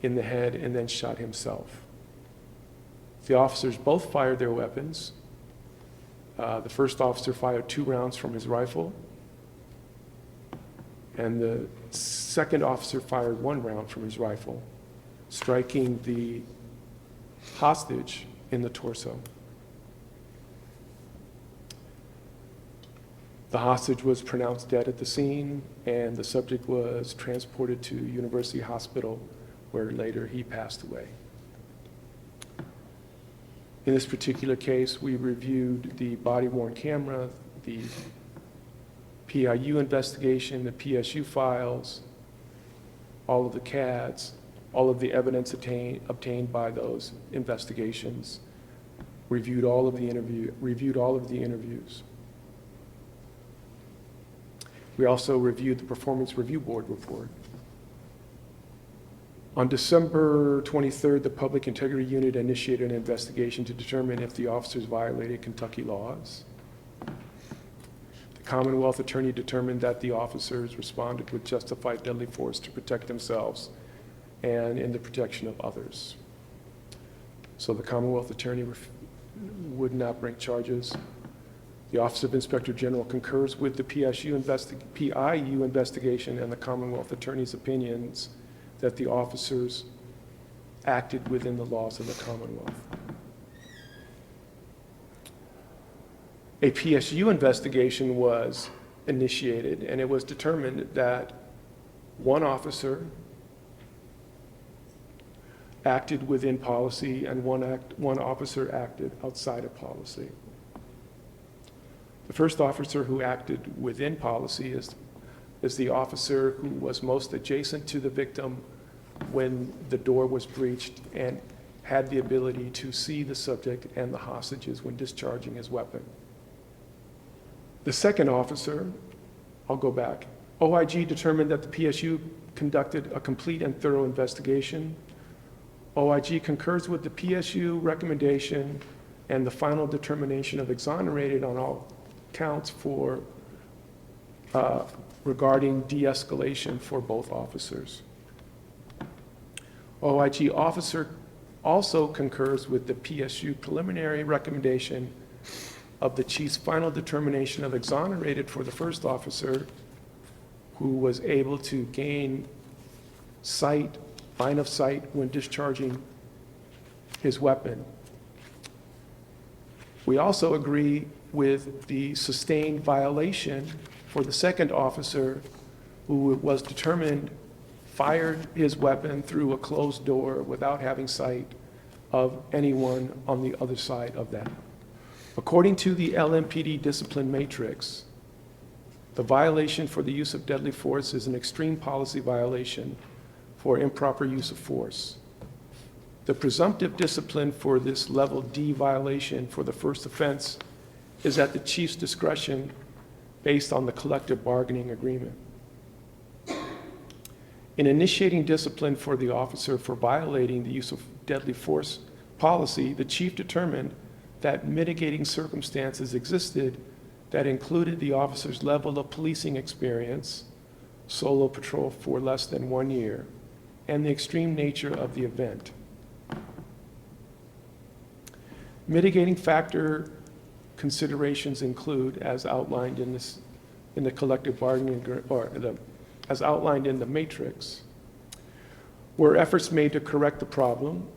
Speaker 6: in the head and then shot himself. The officers both fired their weapons. The first officer fired 2 rounds from his rifle, and the second officer fired 1 round from his rifle, striking the hostage in the torso. The hostage was pronounced dead at the scene, and the subject was transported to University Hospital, where later he passed away. In this particular case, we reviewed the body-worn camera, the PIU investigation, the PSU files, all of the CADs, all of the evidence obtained by those investigations, reviewed all of the interviews. We also reviewed the Performance Review Board report. On December 23rd, the Public Integrity Unit initiated an investigation to determine if the officers violated Kentucky laws. The Commonwealth Attorney determined that the officers responded with justified deadly force to protect themselves and in the protection of others. So the Commonwealth Attorney would not bring charges. The Office of Inspector General concurs with the PIU investigation and the Commonwealth Attorney's opinions that the officers acted within the laws of the Commonwealth. A PSU investigation was initiated, and it was determined that one officer acted within policy and one officer acted outside of policy. The first officer who acted within policy is the officer who was most adjacent to the victim when the door was breached and had the ability to see the subject and the hostages when discharging his weapon. The second officer, I'll go back, OIG determined that the PSU conducted a complete and thorough investigation. OIG concurs with the PSU recommendation and the final determination of exonerated on all counts for regarding de-escalation for both officers. OIG officer also concurs with the PSU preliminary recommendation of the chief's final determination of exonerated for the first officer, who was able to gain line of sight when discharging his weapon. We also agree with the sustained violation for the second officer, who was determined fired his weapon through a closed door without having sight of anyone on the other side of that. According to the LMPD discipline matrix, the violation for the use of deadly force is an extreme policy violation for improper use of force. The presumptive discipline for this level D violation for the first offense is at the chief's discretion based on the collective bargaining agreement. In initiating discipline for the officer for violating the use of deadly force policy, the chief determined that mitigating circumstances existed that included the officer's level of policing experience, solo patrol for less than 1 year, and the extreme nature of the event. Mitigating factor considerations include, as outlined in the collective bargaining, as outlined in the matrix, were efforts made to correct the problem?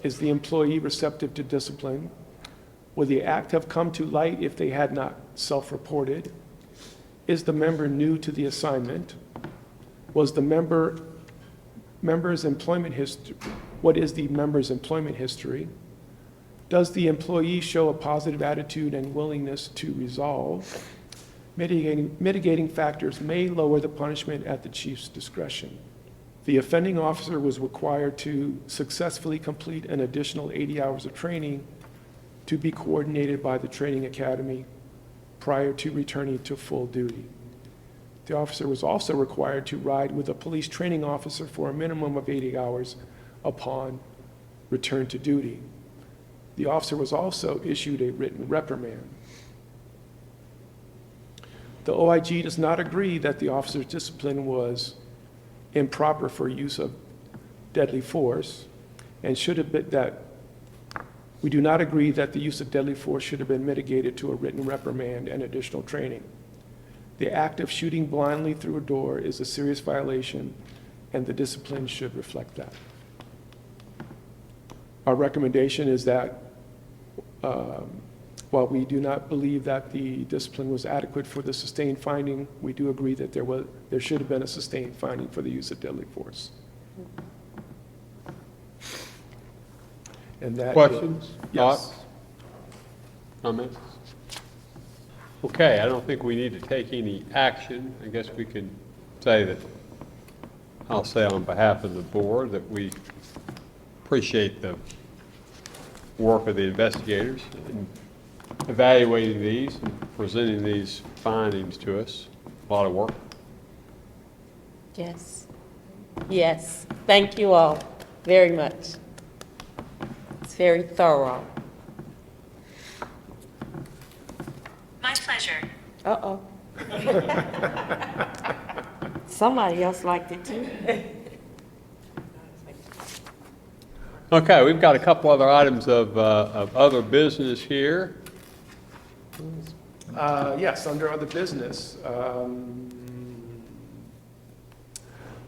Speaker 6: Is the employee receptive to discipline? Would the act have come to light if they had not self-reported? Is the member new to the assignment? Was the member's employment history? What is the member's employment history? Does the employee show a positive attitude and willingness to resolve? Mitigating factors may lower the punishment at the chief's discretion. The offending officer was required to successfully complete an additional 80 hours of training to be coordinated by the training academy prior to returning to full duty. The officer was also required to ride with a police training officer for a minimum of 80 hours upon return to duty. The officer was also issued a written reprimand. The OIG does not agree that the officer's discipline was improper for use of deadly force and should have been that. We do not agree that the use of deadly force should have been mitigated to a written reprimand and additional training. The act of shooting blindly through a door is a serious violation, and the discipline should reflect that. Our recommendation is that while we do not believe that the discipline was adequate for the sustained finding, we do agree that there should have been a sustained finding for the use of deadly force. And that
Speaker 1: Questions,
Speaker 6: Yes.
Speaker 1: thoughts, comments? Okay, I don't think we need to take any action. I guess we can say that, I'll say on behalf of the board, that we appreciate the work of the investigators in evaluating these and presenting these findings to us. A lot of work.
Speaker 4: Yes. Yes. Thank you all very much. It's very thorough.
Speaker 9: My pleasure.
Speaker 4: Uh-oh. Somebody else liked it too.
Speaker 1: Okay, we've got a couple other items of other business here.
Speaker 6: Yes, under other business.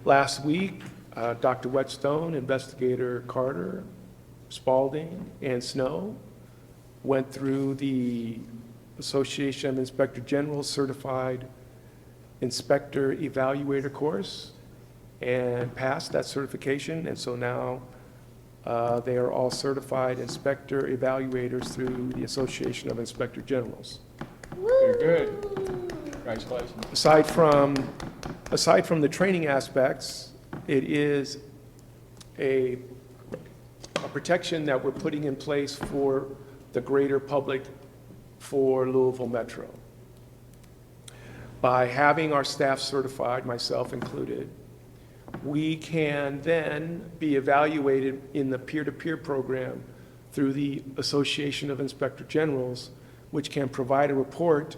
Speaker 6: Last week, Dr. Whetstone, Investigator Carter, Spalding, and Snow went through the Association of Inspector Generals Certified Inspector Evaluator course and passed that certification. And so now they are all certified inspector evaluators through the Association of Inspector Generals.
Speaker 1: Very good. Congratulations.
Speaker 6: Aside from the training aspects, it is a protection that we're putting in place for the greater public for Louisville Metro. By having our staff certified, myself included, we can then be evaluated in the peer-to-peer program through the Association of Inspector Generals, which can provide a report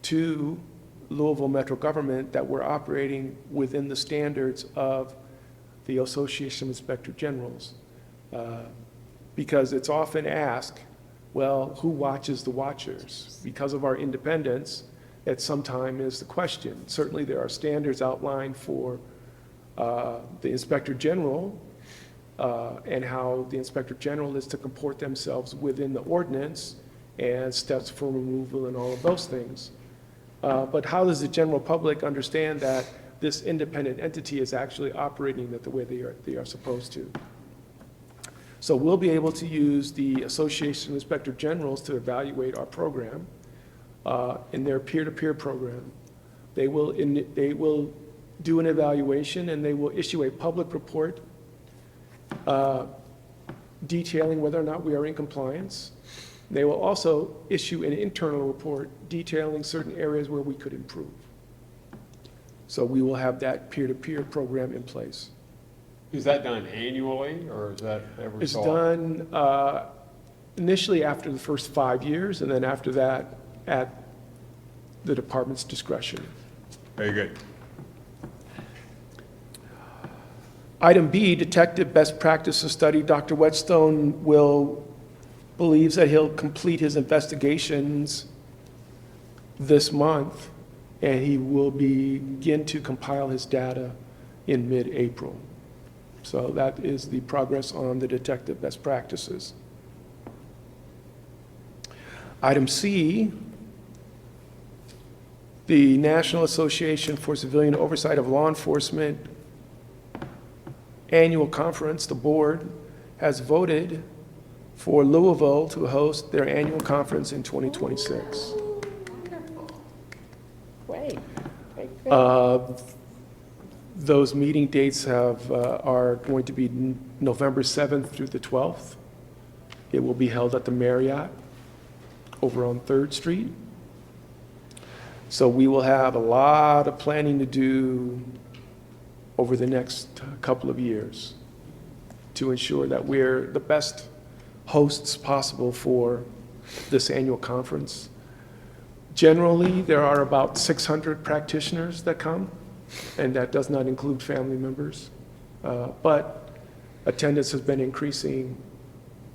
Speaker 6: to Louisville Metro government that we're operating within the standards of the Association of Inspector Generals. Because it's often asked, well, who watches the watchers? Because of our independence, that sometimes is the question. Certainly there are standards outlined for the Inspector General and how the Inspector General is to comport themselves within the ordinance and steps for removal and all of those things. But how does the general public understand that this independent entity is actually operating the way they are supposed to? So we'll be able to use the Association of Inspector Generals to evaluate our program in their peer-to-peer program. They will do an evaluation and they will issue a public report detailing whether or not we are in compliance. They will also issue an internal report detailing certain areas where we could improve. So we will have that peer-to-peer program in place.
Speaker 1: Is that done annually, or is that every
Speaker 6: It's
Speaker 1: so often?
Speaker 6: done initially after the first 5 years, and then after that, at the department's discretion.
Speaker 1: Very good.
Speaker 6: Item B, detective best practices study. Dr. Whetstone believes that he'll complete his investigations this month, and he will begin to compile his data in mid-April. So that is the progress on the detective best practices. Item C, the National Association for Civilian Oversight of Law Enforcement annual conference, the board has voted for Louisville to host their annual conference in 2026.
Speaker 4: Great, great.
Speaker 6: Those meeting dates are going to be November 7th through the 12th. It will be held at the Marriott over on 3rd Street. So we will have a lot of planning to do over the next couple of years to ensure that we're the best hosts possible for this annual conference. Generally, there are about 600 practitioners that come, and that does not include family members. But attendance has been increasing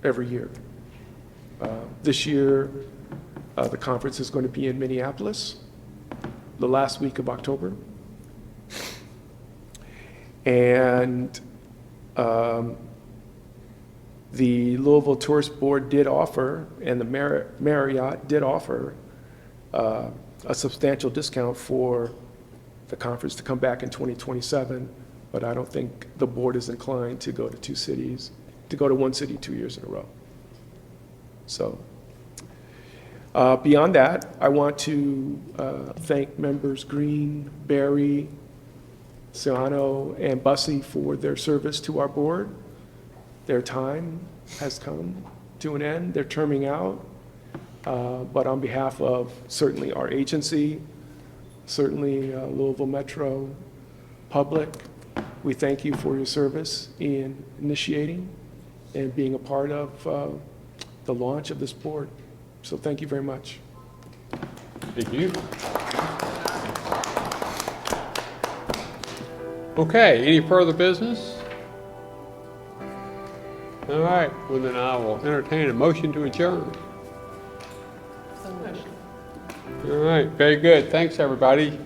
Speaker 6: every year. This year, the conference is going to be in Minneapolis, the last week of October. And the Louisville Tourist Board did offer, and the Marriott did offer a substantial discount for the conference to come back in 2027, but I don't think the board is inclined to go to one city 2 years in a row. So beyond that, I want to thank members Green, Berry, Ciano, and Bussey for their service to our board. Their time has come to an end. They're terming out. But on behalf of certainly our agency, certainly Louisville Metro public, we thank you for your service in initiating and being a part of the launch of this board. So thank you very much.
Speaker 1: Thank you. Okay, any further business? All right, well then I will entertain a motion to adjourn. All right, very good. Thanks, everybody.